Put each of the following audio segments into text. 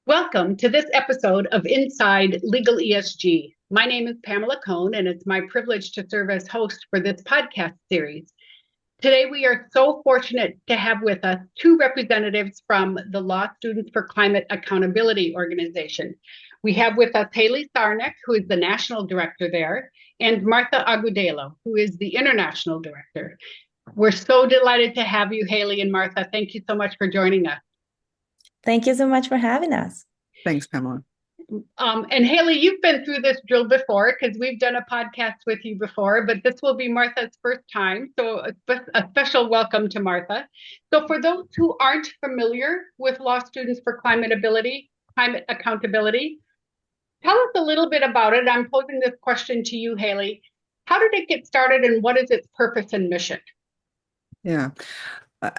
Welcome to this episode of Inside Legal ESG. My name is Pamela Cone, and it's my privilege to serve as host for this podcast series. Today, we are so fortunate to have with us two representatives from the Law Students for Climate Accountability organization. We have with us Haley Czarnek, who is the national director there, and Martha Agudelo, who is the international director. We're so delighted to have you, Haley and Martha. Thank you so much for joining us. Thank you so much for having us. Thanks, Pamela. And Haley, you've been through this drill before because we've done a podcast with you before, but this will be Martha's first time. So a special welcome to Martha. So for those who aren't familiar with Law Students for Climate Accountability, tell us a little bit about it. I'm posing this question to you, Haley. How did it get started and what is its purpose and mission? Yeah.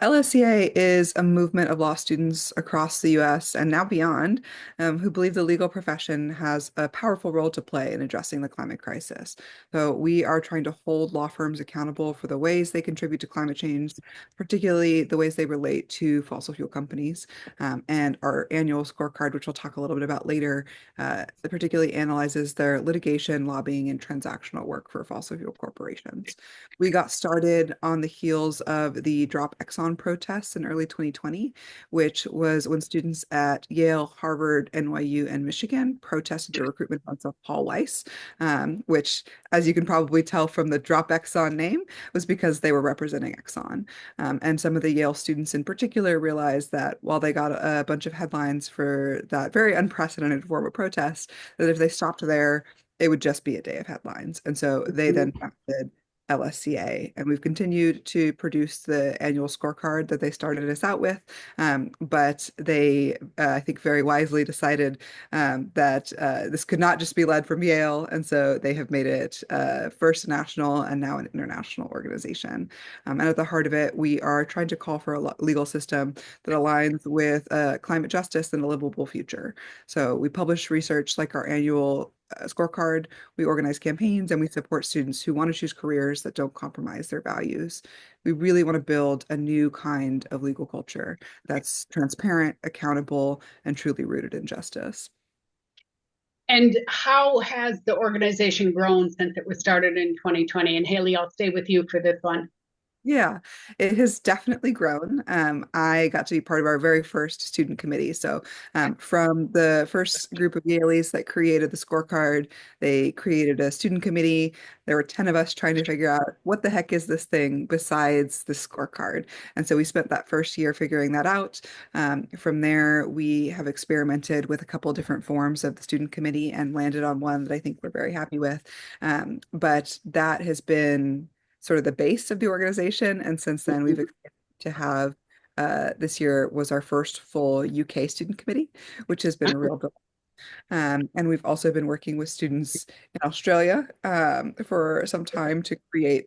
LSCA is a movement of law students across the US and now beyond who believe the legal profession has a powerful role to play in addressing the climate crisis. So we are trying to hold law firms accountable for the ways they contribute to climate change, particularly the ways they relate to fossil fuel companies. And our annual scorecard, which we'll talk a little bit about later, particularly analyzes their litigation, lobbying, and transactional work for fossil fuel corporations. We got started on the heels of the Drop Exxon protests in early 2020, which was when students at Yale, Harvard, NYU, and Michigan protested the recruitment of Paul Weiss, which, as you can probably tell from the Drop Exxon name, was because they were representing Exxon. And some of the Yale students in particular realized that while they got a bunch of headlines for that very unprecedented form of protest, that if they stopped there, it would just be a day of headlines. And so they then founded LSCA, and we've continued to produce the annual scorecard that they started us out with, but they, I think, very wisely decided that this could not just be led from Yale, and so they have made it first national and now an international organization. And at the heart of it, we are trying to call for a legal system that aligns with climate justice and a livable future. So we publish research like our annual scorecard, we organize campaigns, and we support students who want to choose careers that don't compromise their values. We really want to build a new kind of legal culture that's transparent, accountable, and truly rooted in justice. And how has the organization grown since it was started in 2020? And Haley, I'll stay with you for this one. Yeah, it has definitely grown. I got to be part of our very first student committee. So from the first group of Yaleys that created the scorecard, they created a student committee. There were 10 of us trying to figure out what the heck is this thing besides the scorecard. And so we spent that first year figuring that out. From there, we have experimented with a couple of different forms of the student committee and landed on one that I think we're very happy with. But that has been sort of the base of the organization. And since then, we've expanded to have this year was our first full UK student committee, which has been a real build. And we've also been working with students in Australia for some time to create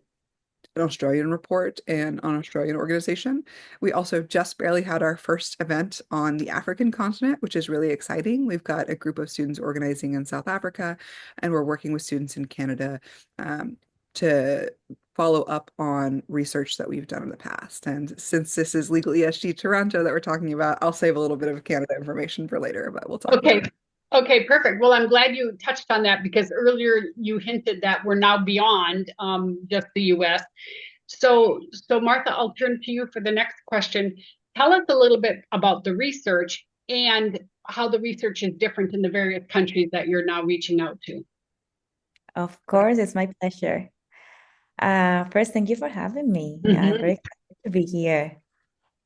an Australian report and an Australian organization. We also just barely had our first event on the African continent, which is really exciting. We've got a group of students organizing in South Africa, and we're working with students in Canada to follow up on research that we've done in the past. And since this is Legal ESG Toronto that we're talking about, I'll save a little bit of Canada information for later, but we'll talk about it. Okay, perfect. Well, I'm glad you touched on that because earlier you hinted that we're now beyond just the US. So Martha, I'll turn to you for the next question. Tell us a little bit about the research and how the research is different in the various countries that you're now reaching out to. Of course, it's my pleasure. First, thank you for having me. I'm very excited to be here.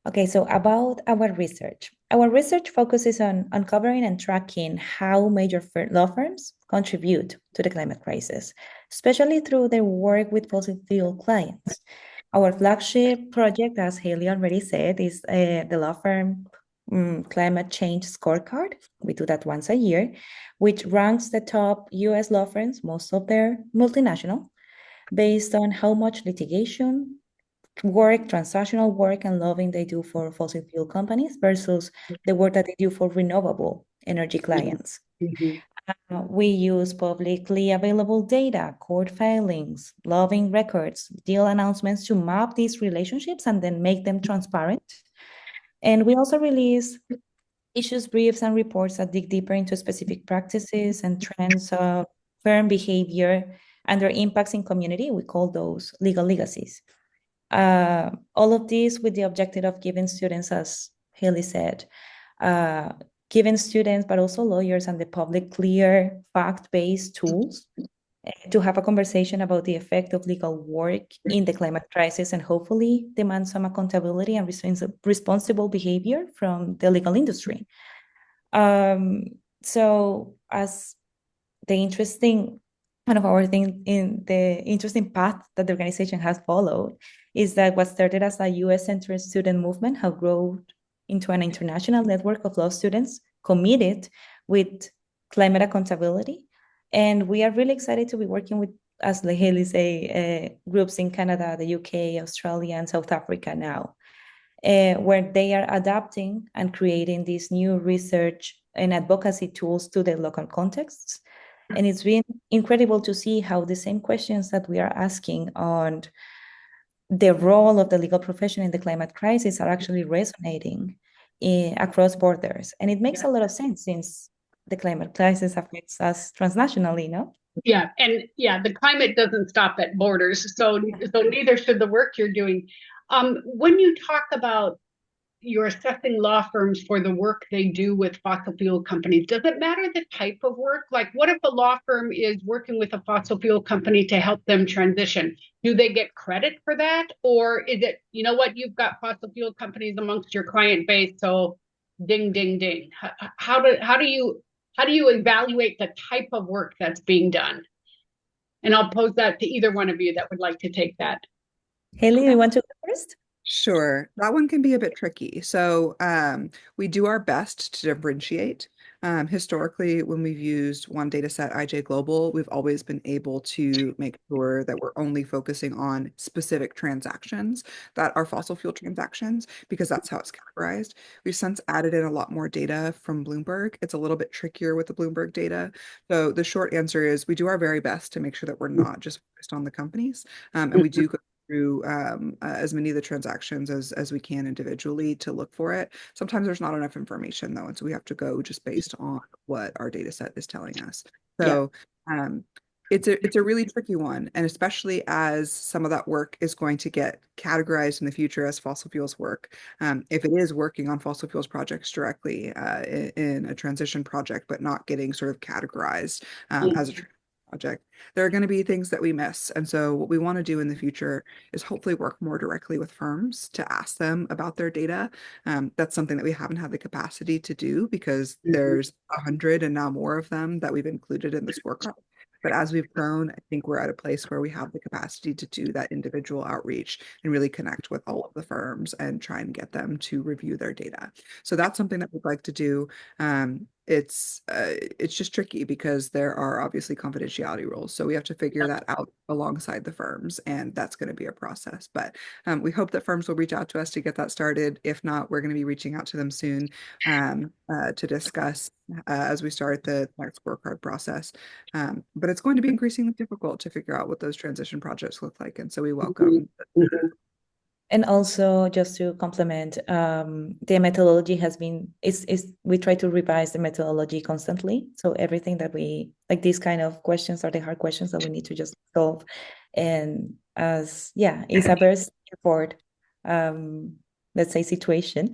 Okay, so about our research. Our research focuses on uncovering and tracking how major law firms contribute to the climate crisis, especially through their work with fossil fuel clients. Our flagship project, as Haley already said, is the law firm Climate Change Scorecard. We do that once a year, which ranks the top US law firms, most of them multinational, based on how much litigation work, transactional work, and lobbying they do for fossil fuel companies versus the work that they do for renewable energy clients. We use publicly available data, court filings, lobbying records, deal announcements to map these relationships and then make them transparent. And we also release issues briefs and reports that dig deeper into specific practices and trends of firm behavior and their impacts in community. We call those legal legacies. All of this with the objective of giving students, as Haley said, giving students, but also lawyers and the public, clear, fact-based tools to have a conversation about the effect of legal work in the climate crisis and hopefully demand some accountability and responsible behavior from the legal industry. So as the interesting, one of our things in the interesting path that the organization has followed is that what started as a US-centered student movement has grown into an international network of law students committed with climate accountability. And we are really excited to be working with, as Haley say, groups in Canada, the UK, Australia, and South Africa now, where they are adapting and creating these new research and advocacy tools to the local contexts. And it's been incredible to see how the same questions that we are asking on the role of the legal profession in the climate crisis are actually resonating across borders. And it makes a lot of sense since the climate crisis affects us transnationally, no? Yeah, and the climate doesn't stop at borders, so neither should the work you're doing. When you talk about you're assessing law firms for the work they do with fossil fuel companies, does it matter the type of work? Like, what if a law firm is working with a fossil fuel company to help them transition? Do they get credit for that? Or is it, you know what, you've got fossil fuel companies amongst your client base, so ding, ding, ding. How do you evaluate the type of work that's being done? And I'll pose that to either one of you that would like to take that. Haley, you want to go first? Sure, that one can be a bit tricky. So we do our best to differentiate. Historically, when we've used one data set, IJ Global, we've always been able to make sure that we're only focusing on specific transactions that are fossil fuel transactions, because that's how it's categorized. We've since added in a lot more data from Bloomberg. It's a little bit trickier with the Bloomberg data. So the short answer is we do our very best to make sure that we're not just focused on the companies. And we do go through as many of the transactions as we can individually to look for it. Sometimes there's not enough information though, and so we have to go just based on what our data set is telling us. So it's a really tricky one, and especially as some of that work is going to get categorized in the future as fossil fuels work. If it is working on fossil fuels projects directly in a transition project, but not getting sort of categorized as a project, there are going to be things that we miss. And so what we want to do in the future is hopefully work more directly with firms to ask them about their data. That's something that we haven't had the capacity to do because there's 100 and now more of them that we've included in the scorecard. But as we've grown, I think we're at a place where we have the capacity to do that individual outreach and really connect with all of the firms and try and get them to review their data. So that's something that we'd like to do. It's just tricky because there are obviously confidentiality rules. So we have to figure that out alongside the firms, and that's going to be a process. But we hope that firms will reach out to us to get that started. If not, we're going to be reaching out to them soon to discuss as we start the next scorecard process. But it's going to be increasingly difficult to figure out what those transition projects look like. And so we welcome. And also, just to complement, the methodology has been, we try to revise the methodology constantly. So everything that we, like these kind of questions are the hard questions that we need to just solve. And it's a very straightforward, let's say, situation.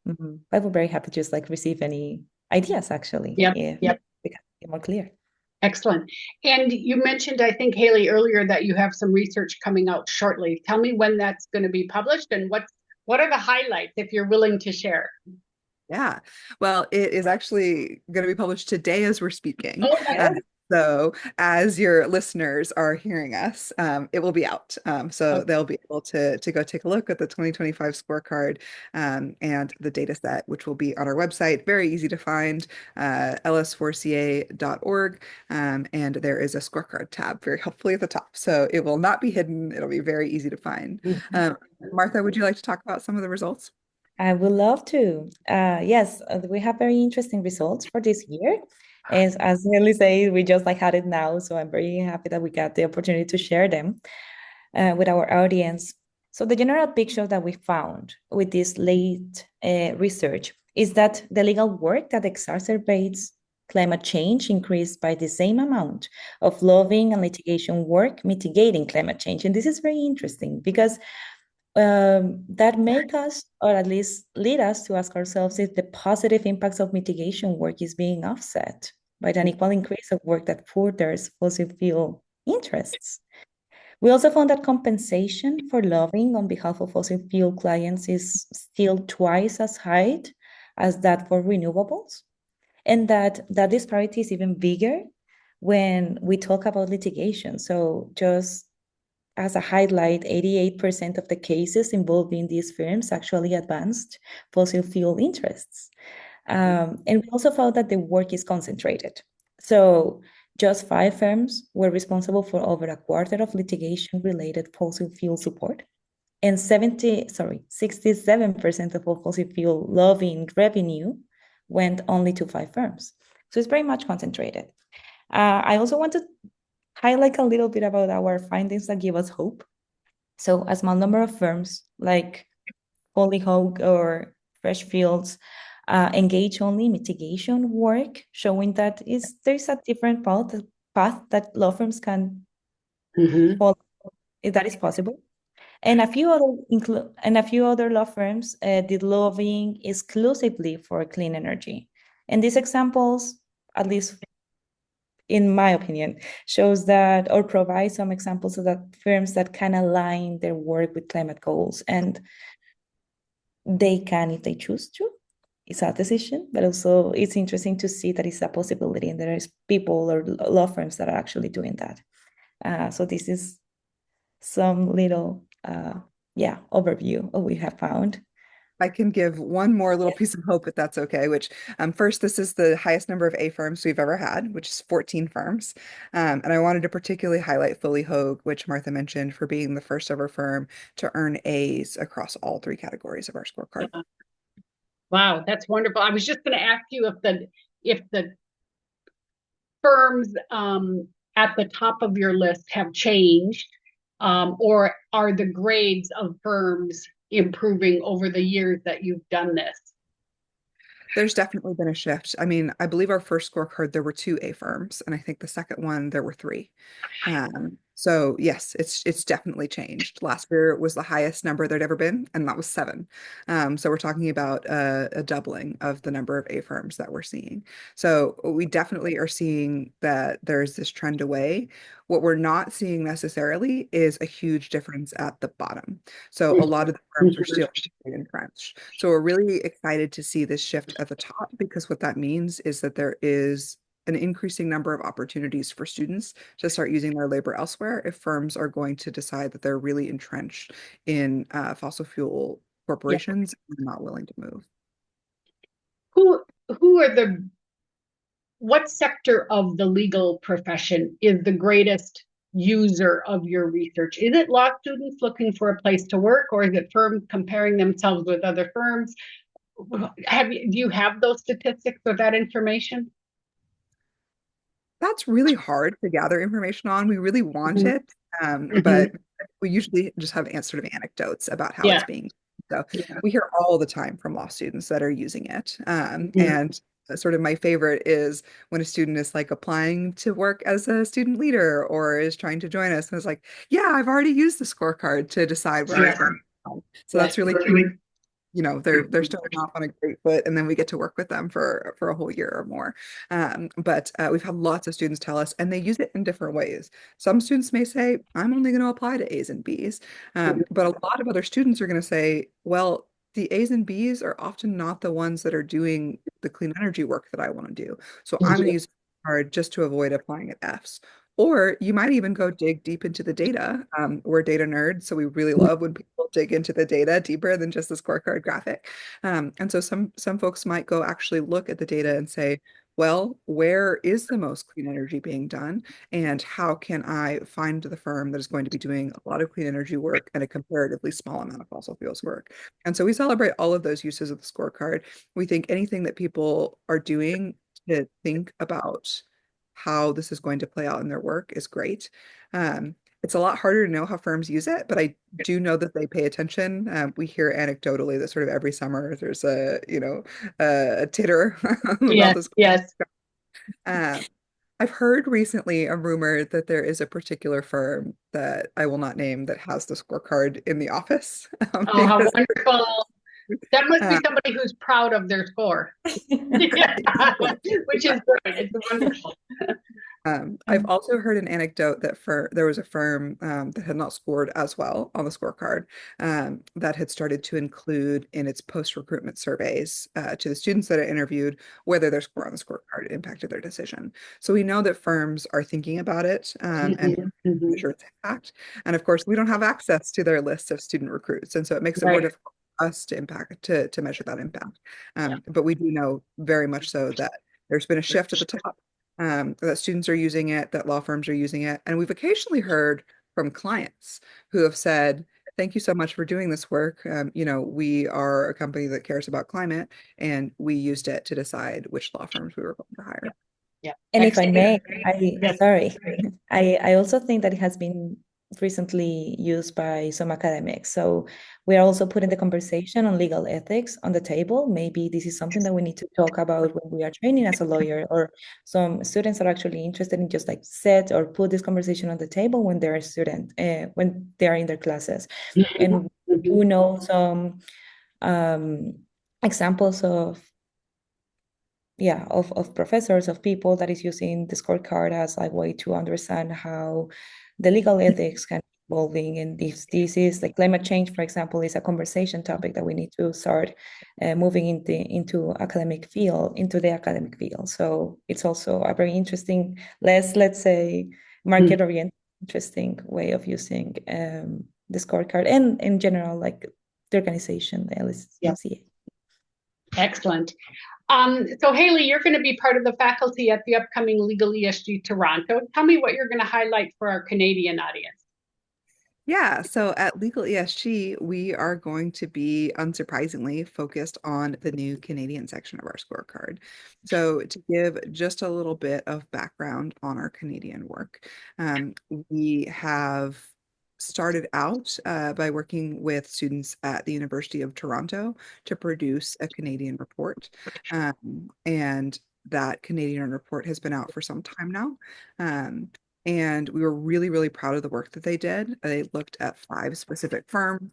But we're very happy to just like receive any ideas, actually. If we can get more clear. Excellent. And you mentioned, I think, Haley, earlier that you have some research coming out shortly. Tell me when that's going to be published and what are the highlights, if you're willing to share? Yeah, well, it is actually going to be published today as we're speaking. Okay. So as your listeners are hearing us, it will be out. So they'll be able to go take a look at the 2025 scorecard and the data set, which will be on our website. Very easy to find, ls4ca.org. And there is a scorecard tab very helpfully at the top. So it will not be hidden. It'll be very easy to find. Martha, would you like to talk about some of the results? I would love to. Yes, we have very interesting results for this year. As Haley said, we just like had it now, so I'm very happy that we got the opportunity to share them with our audience. So the general picture that we found with this late research is that the legal work that exacerbates climate change increased by the same amount of lobbying and litigation work mitigating climate change. And this is very interesting because that make us, or at least lead us to ask ourselves if the positive impacts of mitigation work is being offset by an equal increase of work that furthers fossil fuel interests. We also found that compensation for lobbying on behalf of fossil fuel clients is still twice as high as that for renewables, and that disparity is even bigger when we talk about litigation. So just as a highlight, 88% of the cases involving these firms actually advanced fossil fuel interests. And we also found that the work is concentrated. So just 5 firms were responsible for over a quarter of litigation-related fossil fuel support, and 67% of all fossil fuel lobbying revenue went only to 5 firms. So it's very much concentrated. I also want to highlight a little bit about our findings that give us hope. So a small number of firms like Hollyhock or Freshfields engage only mitigation work, showing that there's a different path that law firms can follow, if that is possible. And a few other law firms did lobbying exclusively for clean energy. And these examples, at least in my opinion, shows that, or provide some examples of that firms that can align their work with climate goals, and they can if they choose to. It's a decision, but also it's interesting to see that it's a possibility, and there is people or law firms that are actually doing that. So this is some little overview of what we have found. I can give one more little piece of hope if that's okay, which first, this is the highest number of A firms we've ever had, which is 14 firms. And I wanted to particularly highlight Foley Hoag, which Martha mentioned, for being the first ever firm to earn A's across all 3 categories of our scorecard. Yeah. Wow, that's wonderful. I was just going to ask you if the firms at the top of your list have changed, or are the grades of firms improving over the years that you've done this? There's definitely been a shift. I mean, I believe our first scorecard, there were 2 A firms, and I think the second one, there were 3. So yes, it's definitely changed. Last year was the highest number there'd ever been, and that was 7. So we're talking about a doubling of the number of A firms that we're seeing. So we definitely are seeing that there's this trend away. What we're not seeing necessarily is a huge difference at the bottom. So a lot of the firms are still entrenched. So we're really excited to see this shift at the top, because what that means is that there is an increasing number of opportunities for students to start using their labor elsewhere if firms are going to decide that they're really entrenched in fossil fuel corporations and not willing to move. What sector of the legal profession is the greatest user of your research? Is it law students looking for a place to work, or is it firms comparing themselves with other firms? Do you have those statistics or that information? That's really hard to gather information on. We really want it, but we usually just have sort of anecdotes about how it's being. So we hear all the time from law students that are using it. And sort of my favorite is when a student is like applying to work as a student leader or is trying to join us, and it's like, yeah, I've already used the scorecard to decide where I'm going. So that's really cute. You know, they're starting off on a great foot, and then we get to work with them for a whole year or more. But we've had lots of students tell us, and they use it in different ways. Some students may say, I'm only going to apply to A's and B's. But a lot of other students are going to say, well, the A's and B's are often not the ones that are doing the clean energy work that I want to do. So I'm going to use it hard just to avoid applying at F's. Or you might even go dig deep into the data. We're data nerds, so we really love when people dig into the data deeper than just the scorecard graphic. And so some folks might go actually look at the data and say, well, where is the most clean energy being done? And how can I find the firm that is going to be doing a lot of clean energy work and a comparatively small amount of fossil fuels work? And so we celebrate all of those uses of the scorecard. We think anything that people are doing to think about how this is going to play out in their work is great. It's It's a lot harder to know how firms use it, but I do know that they pay attention. We hear anecdotally that sort of every summer there's a titter about Yes, this. yes. Uh, I've heard recently a rumor that there is a particular firm that I will not name that has the scorecard in the office Oh, how because wonderful. That must be uh, somebody who's proud of their score. Yeah, which is great. It's wonderful. I've also heard an anecdote that there was a firm that had not scored as well on the scorecard that had started to include in its post-recruitment surveys to the students that it interviewed whether their score on the scorecard impacted their decision. So we know that firms are thinking about it and measure its impact. And of course, we don't have access to their list of student recruits, and so it makes it more Right. difficult for us to measure that impact. But we do know very much so that there's been a shift at the top, that students are using it, that law firms are using it. And we've occasionally heard from clients who have said, thank you so much for doing this work. We are a company that cares about climate, and we used it to decide which law firms we were going to hire. Yeah. And if I Excellent. may, Yes. sorry, I also think that it has been recently used by some academics. So we are also putting the conversation on legal ethics on the table. Maybe this is something that we need to talk about when we are training as a lawyer, or some students are actually interested in just like set or put this conversation on the table when they're a student, when they are in their classes. And we do know some examples of professors, of people that is using the scorecard as a way to understand how the legal ethics can be evolving. And if this is like climate change, for example, is a conversation topic that we need to start moving into the academic field. So it's also a very interesting, let's say, market-oriented, interesting way of using the scorecard, and in general, like the organization, the LSCA. Excellent. So Haley, you're going to be part of the faculty at the upcoming Legal ESG Toronto. Tell me what you're going to highlight for our Canadian audience. Yeah, so at Legal ESG, we are going to be, unsurprisingly, focused on the new Canadian section of our scorecard. So to give just a little bit of background on our Canadian work, we have started out by working with students at the University of Toronto to produce a Canadian report. And that Canadian report has been out for some time now. And we were really, really proud of the work that they did. They looked at 5 specific firms.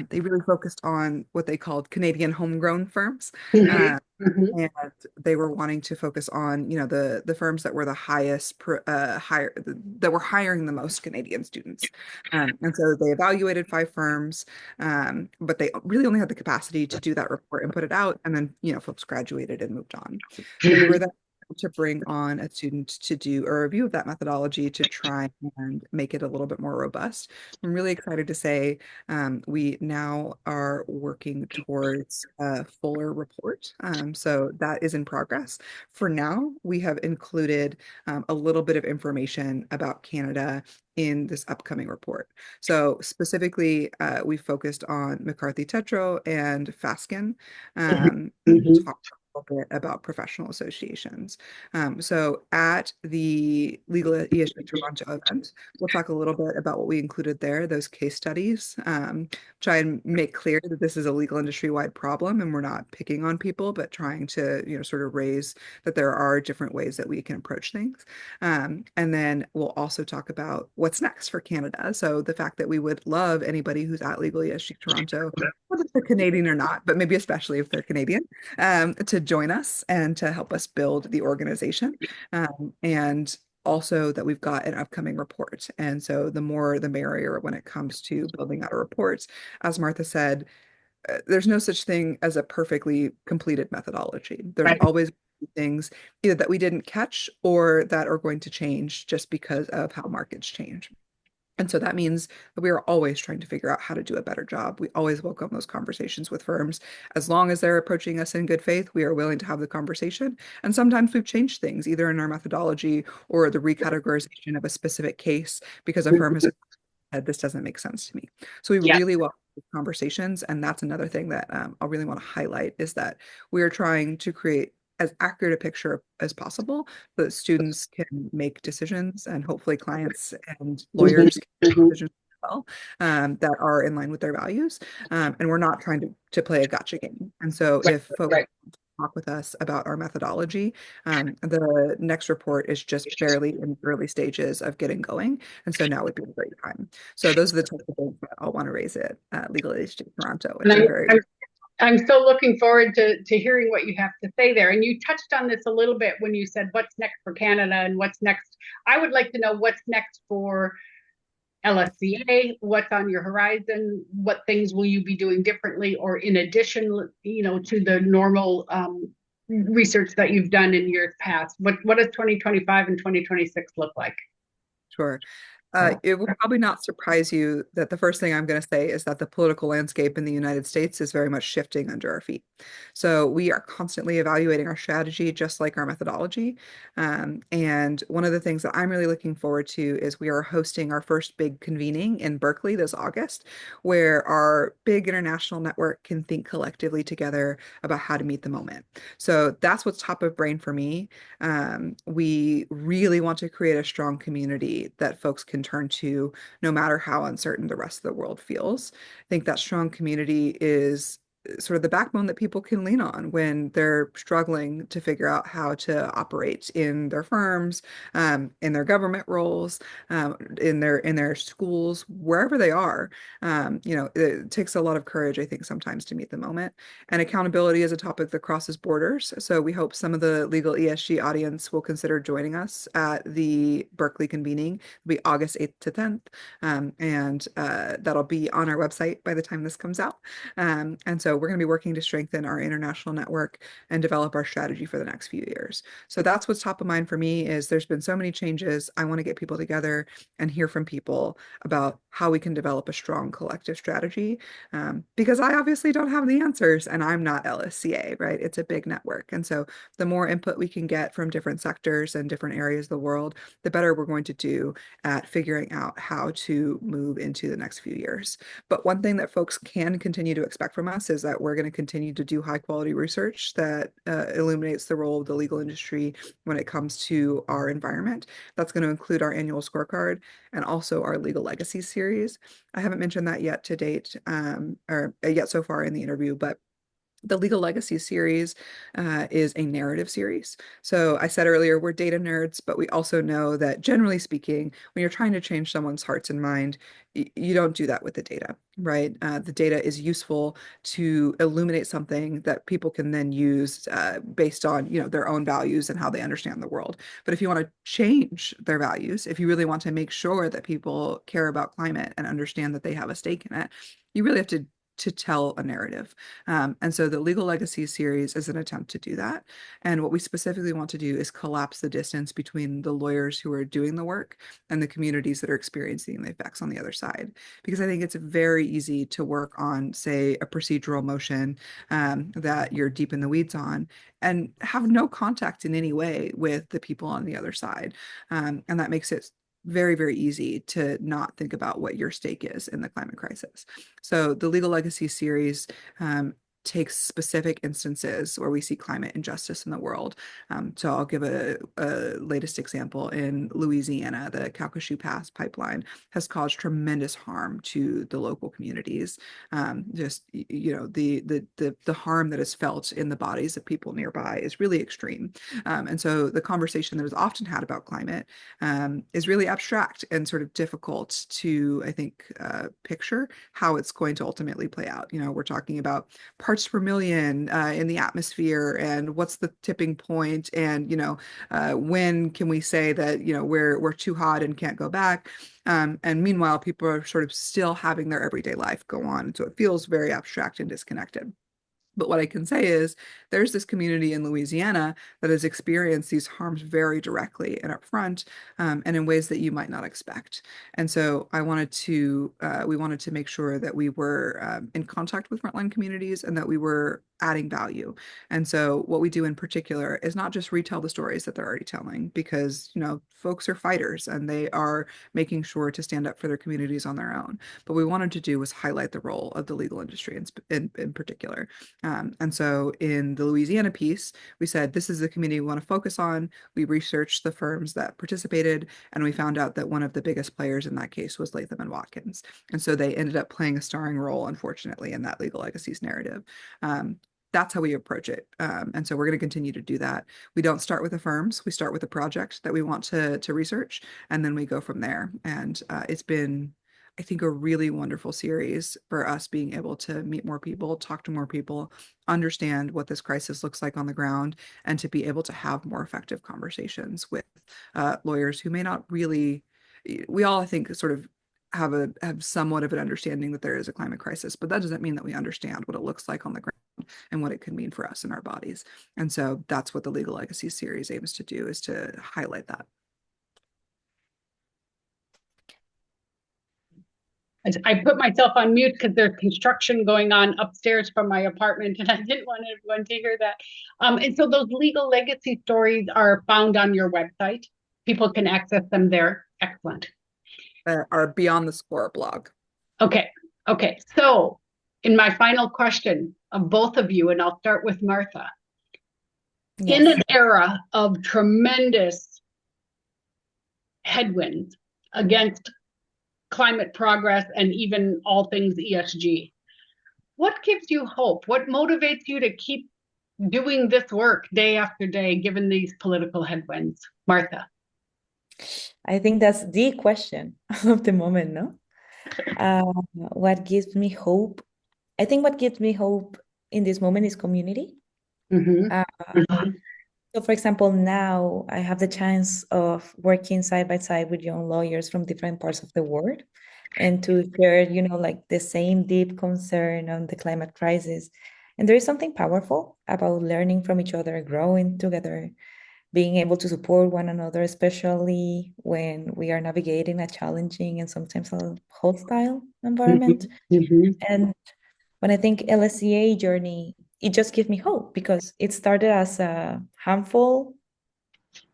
They really focused on what they called Canadian homegrown firms. And they were wanting to focus on, the firms that were the that were hiring the most Canadian students. And so they evaluated 5 firms, but they really only had the capacity to do that report and put it out. And then, folks graduated and moved on. We were then to bring on a student to do a review of that methodology to try and make it a little bit more robust. I'm really excited to say we now are working towards a fuller report. So that is in progress. For now, we have included a little bit of information about Canada in this upcoming report. So specifically, we focused on McCarthy Tetro and Faskin. Talk little bit about professional associations. So at the Legal ESG Toronto event, we'll talk a little bit about what we included there, those case studies, try and make clear that this is a legal industry-wide problem and we're not picking on people, but trying to, sort of raise that there are different ways that we can approach things. And then we'll also talk about what's next for Canada. So the fact that we would love anybody who's at Legal ESG Toronto, whether they're Canadian or not, but maybe especially if they're Canadian, to join us and to help us build the organization. And also that we've got an upcoming report. And so the more the merrier when it comes to building out a report. As Martha said, there's no such thing as a perfectly completed methodology. There's always things either that we didn't catch or that are going to change just because of how markets change. And so that means that we are always trying to figure out how to do a better job. We always welcome those conversations with firms. As long as they're approaching us in good faith, we are willing to have the conversation. And sometimes we've changed things, either in our methodology or the recategorization of a specific case because a firm has said, this doesn't make sense to me. So we really welcome conversations. And that's another thing that I really want to highlight is that we are trying to create as accurate a picture as possible so that students can make decisions and hopefully clients and lawyers can make decisions as well, that are in line with their values. And we're not trying to play a gotcha game. And so if folks talk with us about our methodology, the next report is just barely in early stages of getting going. And so now would be a great time. So those are the types of things that I'll want to raise at Legal ESG Toronto, which I'm so looking forward to hearing what you have to say there. And you touched on this a little bit when you said what's next for Canada and what's next. I would like to know what's next for LSCA, what's on your horizon, what things will you be doing differently or in addition, to the normal research that you've done in years past. What does 2025 and 2026 look like? Sure. It will probably not surprise you that the first thing I'm going to say is that the political landscape in the United States is very much shifting under our feet. So we are constantly evaluating our strategy, just like our methodology. And one of the things that I'm really looking forward to is we are hosting our first big convening in Berkeley this August, where our big international network can think collectively together about how to meet the moment. So that's what's top of brain for me. We really want to create a strong community that folks can turn to no matter how uncertain the rest of the world feels. I think that strong community is sort of the backbone that people can lean on when they're struggling to figure out how to operate in their firms, in their government roles, in their schools, wherever they are. It takes a lot of courage, I think, sometimes to meet the moment. And accountability is a topic that crosses borders. So we hope some of the legal ESG audience will consider joining us at the Berkeley convening. It'll be August 8th to 10th. And that'll be on our website by the time this comes out. And so we're going to be working to strengthen our international network and develop our strategy for the next few years. So that's what's top of mind for me is there's been so many changes. I want to get people together and hear from people about how we can develop a strong collective strategy, because I obviously don't have the answers and I'm not LSCA, right? It's a big network. And so the more input we can get from different sectors and different areas of the world, the better we're going to do at figuring out how to move into the next few years. But one thing that folks can continue to expect from us is that we're going to continue to do high quality research that illuminates the role of the legal industry when it comes to our environment. That's going to include our annual scorecard and also our legal legacy series. I haven't mentioned that yet to date, or yet so far in the interview, but the Legal Legacy series is a narrative series. So I said earlier, we're data nerds, but we also know that generally speaking, when you're trying to change someone's hearts and mind, you don't do that with the data, right? The data is useful to illuminate something that people can then use based on, their own values and how they understand the world. But if you want to change their values, if you really want to make sure that people care about climate and understand that they have a stake in it, you really have to tell a narrative. And so the Legal Legacy series is an attempt to do that. And what we specifically want to do is collapse the distance between the lawyers who are doing the work and the communities that are experiencing the effects on the other side. Because I think it's very easy to work on, say, a procedural motion that you're deep in the weeds on and have no contact in any way with the people on the other side. And that makes it very, very easy to not think about what your stake is in the climate crisis. So the Legal Legacy series takes specific instances where we see climate injustice in the world. So I'll give a latest example. In Louisiana, the Calcasieu Pass pipeline has caused tremendous harm to the local communities. The harm that is felt in the bodies of people nearby is really extreme. And so the conversation that is often had about climate is really abstract and sort of difficult to, I think, picture how it's going to ultimately play out. We're talking about parts per million in the atmosphere, and what's the tipping point, and when can we say that we're too hot and can't go back, and meanwhile people are sort of still having their everyday life go on, so it feels very abstract and disconnected. But what I can say is there's this community in Louisiana that has experienced these harms very directly and upfront, and in ways that you might not expect. And so we wanted to make sure that we were in contact with frontline communities and that we were adding value. And so what we do in particular is not just retell the stories that they're already telling, because folks are fighters and they are making sure to stand up for their communities on their own. But what we wanted to do was highlight the role of the legal industry in particular. And so in the Louisiana piece, we said, this is the community we want to focus on. We researched the firms that participated, and we found out that one of the biggest players in that case was Latham and Watkins. And so they ended up playing a starring role, unfortunately, in that legal legacies narrative. That's how we approach it. And so we're going to continue to do that. We don't start with the firms. We start with a project that we want to research, and then we go from there. And it's been, I think, a really wonderful series for us being able to meet more people, talk to more people, understand what this crisis looks like on the ground, and to be able to have more effective conversations with lawyers who may not really, we all, I think, sort of have somewhat of an understanding that there is a climate crisis, but that doesn't mean that we understand what it looks like on the ground and what it could mean for us and our bodies. And so that's what the Legal Legacy series aims to do, is to highlight that. I put myself on mute because there's construction going on upstairs from my apartment, and I didn't want everyone to hear that. And so those legal legacy stories are found on your website. People can access them there. Excellent. Our Beyond the Score blog. Okay. So in my final question of both of you, and I'll start with Martha. Yes. In an era of tremendous headwinds against climate progress and even all things ESG, what gives you hope? What motivates you to keep doing this work day after day, given these political headwinds? Martha. I think that's the question of the moment, no? What gives me hope? I think what gives me hope in this moment is community. So, for example, now I have the chance of working side by side with young lawyers from different parts of the world, and to share, like the same deep concern on the climate crisis. And there is something powerful about learning from each other, growing together, being able to support one another, especially when we are navigating a challenging and sometimes a hostile environment. And when I think LSCA journey, it just gives me hope, because it started as a handful,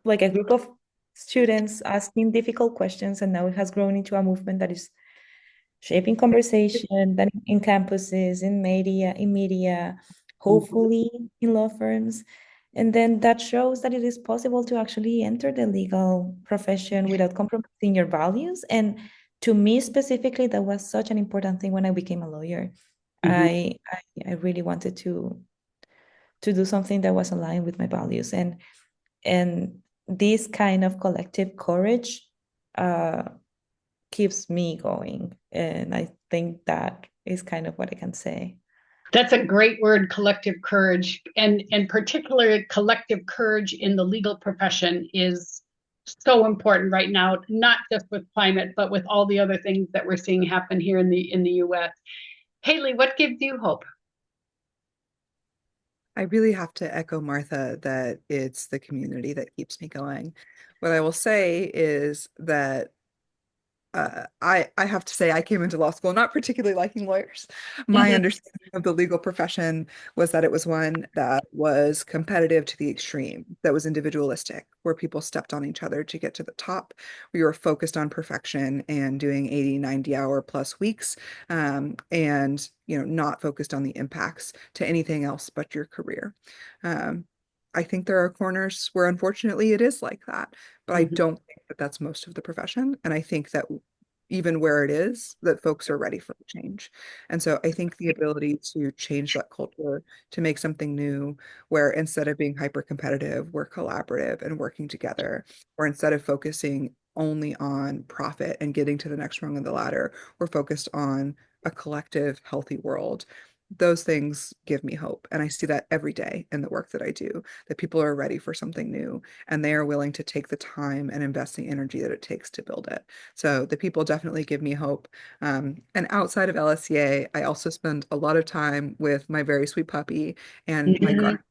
like a group of students asking difficult questions, and now it has grown into a movement that is shaping conversation that in campuses, in media, hopefully in law firms. And then that shows that it is possible to actually enter the legal profession without compromising your values. And to me specifically, that was such an important thing when I became a lawyer. I really wanted to do something that was aligned with my values, and this kind of collective courage keeps me going. And I think that is kind of what I can say. That's a great word, collective courage, and particularly collective courage in the legal profession is so important right now, not just with climate, but with all the other things that we're seeing happen here in the US. Haley, what gives you hope? I really have to echo Martha that it's the community that keeps me going. What I will say is that I have to say I came into law school not particularly liking lawyers. My understanding of the legal profession was that it was one that was competitive to the extreme, that was individualistic, where people stepped on each other to get to the top. We were focused on perfection and doing 80, 90-hour plus weeks, and not focused on the impacts to anything else but your career. I think there are corners where unfortunately it is like that, but I don't think that that's most of the profession. And I think that even where it is, that folks are ready for change. And so I think the ability to change that culture, to make something new, where instead of being hyper competitive, we're collaborative and working together, or instead of focusing only on profit and getting to the next rung of the ladder, we're focused on a collective, healthy world. Those things give me hope. And I see that every day in the work that I do, that people are ready for something new and they are willing to take the time and invest the energy that it takes to build it. So the people definitely give me hope. And outside of LSCA, I also spend a lot of time with my very sweet puppy and my garden.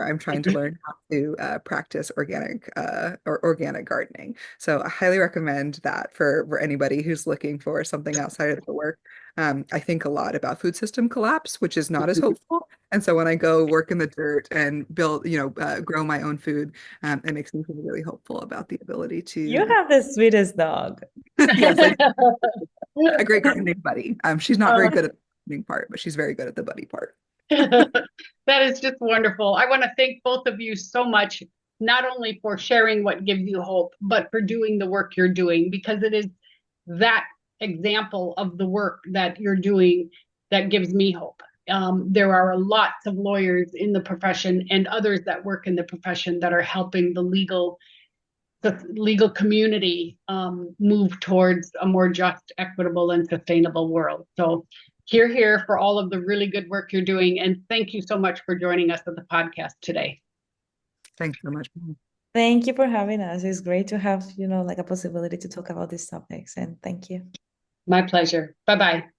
I'm trying to learn how to practice organic gardening. So I highly recommend that for anybody who's looking for something outside of the work. I think a lot about food system collapse, which is not as hopeful. And so when I go work in the dirt and build, grow my own food, it makes me feel really hopeful about the ability to. You have the sweetest dog. Yes, a great gardening buddy. She's not very good at the gardening part, but she's very good at the buddy part. That is just wonderful. I want to thank both of you so much, not only for sharing what gives you hope, but for doing the work you're doing, because it is that example of the work that you're doing that gives me hope. There are lots of lawyers in the profession and others that work in the profession that are helping the legal community move towards a more just, equitable, and sustainable world. So here for all of the really good work you're doing. And thank you so much for joining us on the podcast today. Thanks so much. Thank you for having us. It's great to have, like a possibility to talk about these topics. And thank you. My pleasure. Bye-bye.